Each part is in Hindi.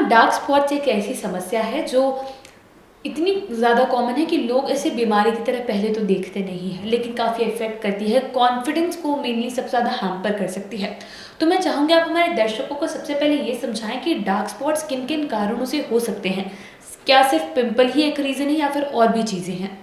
डार्क स्पॉट्स एक ऐसी समस्या है जो इतनी ज़्यादा कॉमन है कि लोग इसे बीमारी की तरह पहले तो देखते नहीं हैं, लेकिन काफ़ी इफेक्ट करती है, कॉन्फिडेंस को मेनली सबसे ज़्यादा हैम्पर कर सकती है। तो मैं चाहूँगी आप हमारे दर्शकों को सबसे पहले ये समझाएं कि डार्क स्पॉट्स किन किन कारणों से हो सकते हैं। क्या सिर्फ पिंपल ही एक रीज़न है या फिर और भी चीज़ें हैं?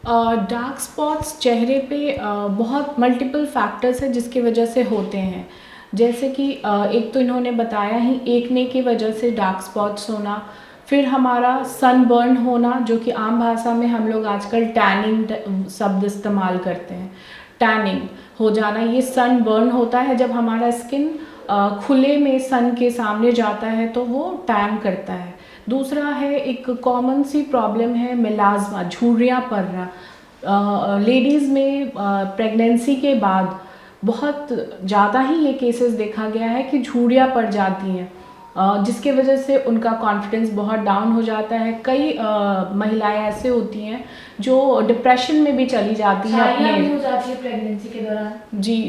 डार्क स्पॉट्स चेहरे पे बहुत मल्टीपल फैक्टर्स है जिसकी वजह से होते हैं। जैसे कि एक तो इन्होंने बताया ही एक्ने की वजह से डार्क स्पॉट्स होना, फिर हमारा सनबर्न होना जो कि आम भाषा में हम लोग आजकल टैनिंग शब्द इस्तेमाल करते हैं। टैनिंग हो जाना, ये सनबर्न होता है जब हमारा स्किन खुले में सन के सामने जाता है तो वो टैन करता है। दूसरा है एक कॉमन सी प्रॉब्लम है मेलाज्मा, झुर्रियाँ पड़ना। लेडीज़ में प्रेगनेंसी के बाद बहुत ज़्यादा ही ये केसेस देखा गया है कि झुर्रियाँ पड़ जाती हैं, जिसके वजह से उनका कॉन्फिडेंस बहुत डाउन हो जाता है। कई महिलाएं ऐसे होती हैं जो डिप्रेशन में भी चली जाती हैं छाइयाँ भी हो जाती है प्रेगनेंसी के दौरान। जी,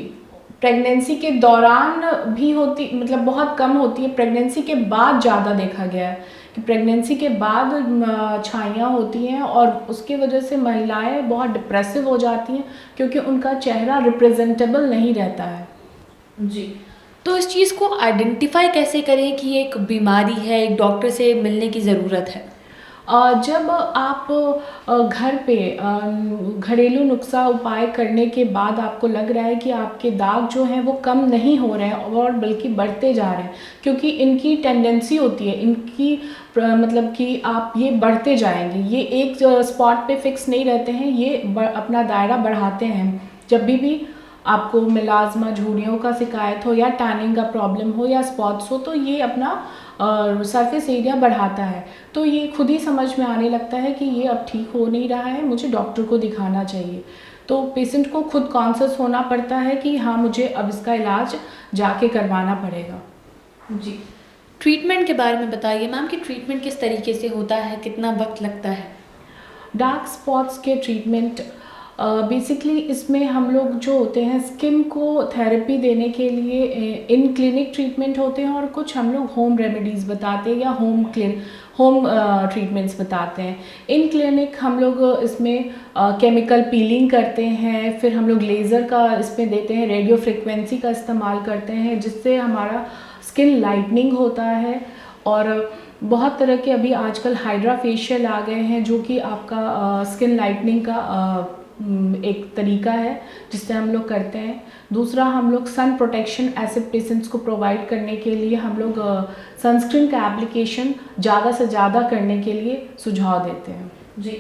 प्रेगनेंसी के दौरान भी होती, मतलब बहुत कम होती है। प्रेगनेंसी के बाद ज़्यादा देखा गया है कि प्रेगनेंसी के बाद छाइयाँ होती हैं और उसकी वजह से महिलाएं बहुत डिप्रेसिव हो जाती हैं क्योंकि उनका चेहरा रिप्रेजेंटेबल नहीं रहता है। जी, तो इस चीज़ को आइडेंटिफाई कैसे करें कि ये एक बीमारी है, एक डॉक्टर से मिलने की ज़रूरत है? जब आप घर पे घरेलू नुस्खा उपाय करने के बाद आपको लग रहा है कि आपके दाग जो हैं वो कम नहीं हो रहे हैं और बल्कि बढ़ते जा रहे हैं, क्योंकि इनकी टेंडेंसी होती है, इनकी मतलब कि आप ये बढ़ते जाएंगे, ये एक स्पॉट पे फिक्स नहीं रहते हैं, ये अपना दायरा बढ़ाते हैं। जब भी आपको मेलाज्मा, झुर्रियों का शिकायत हो या टैनिंग का प्रॉब्लम हो या स्पॉट्स हो तो ये अपना सरफेस एरिया बढ़ाता है। तो ये खुद ही समझ में आने लगता है कि ये अब ठीक हो नहीं रहा है, मुझे डॉक्टर को दिखाना चाहिए। तो पेशेंट को खुद कॉन्शियस होना पड़ता है कि हाँ, मुझे अब इसका इलाज जाके करवाना पड़ेगा। जी, ट्रीटमेंट के बारे में बताइए मैम कि ट्रीटमेंट किस तरीके से होता है, कितना वक्त लगता है? डार्क स्पॉट्स के ट्रीटमेंट बेसिकली इसमें हम लोग जो होते हैं स्किन को थेरेपी देने के लिए इन क्लिनिक ट्रीटमेंट होते हैं और कुछ हम लोग होम रेमेडीज़ बताते हैं या होम ट्रीटमेंट्स बताते हैं। इन क्लिनिक हम लोग इसमें केमिकल पीलिंग करते हैं, फिर हम लोग लेज़र का इसमें देते हैं, रेडियो फ्रिक्वेंसी का इस्तेमाल करते हैं जिससे हमारा स्किन लाइटनिंग होता है। और बहुत तरह के अभी आजकल हाइड्रा फेशियल आ गए हैं जो कि आपका स्किन लाइटनिंग का एक तरीका है जिससे हम लोग करते हैं। दूसरा, हम लोग सन प्रोटेक्शन ऐसे पेशेंट्स को प्रोवाइड करने के लिए हम लोग सनस्क्रीन का एप्लीकेशन ज़्यादा से ज़्यादा करने के लिए सुझाव देते हैं। जी,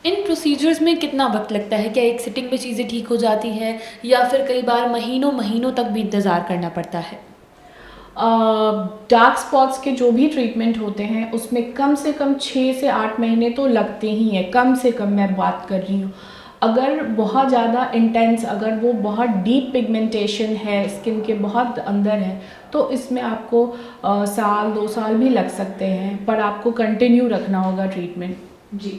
इन प्रोसीजर्स में कितना वक्त लगता है? क्या एक सिटिंग में चीज़ें ठीक हो जाती हैं या फिर कई बार महीनों महीनों तक भी इंतज़ार करना पड़ता है? डार्क स्पॉट्स के जो भी ट्रीटमेंट होते हैं उसमें कम से कम 6 से 8 महीने तो लगते ही हैं, कम से कम मैं बात कर रही हूँ। अगर बहुत ज़्यादा इंटेंस, अगर वो बहुत डीप पिगमेंटेशन है, स्किन के बहुत अंदर है, तो इसमें आपको साल 2 साल भी लग सकते हैं, पर आपको कंटिन्यू रखना होगा ट्रीटमेंट। जी।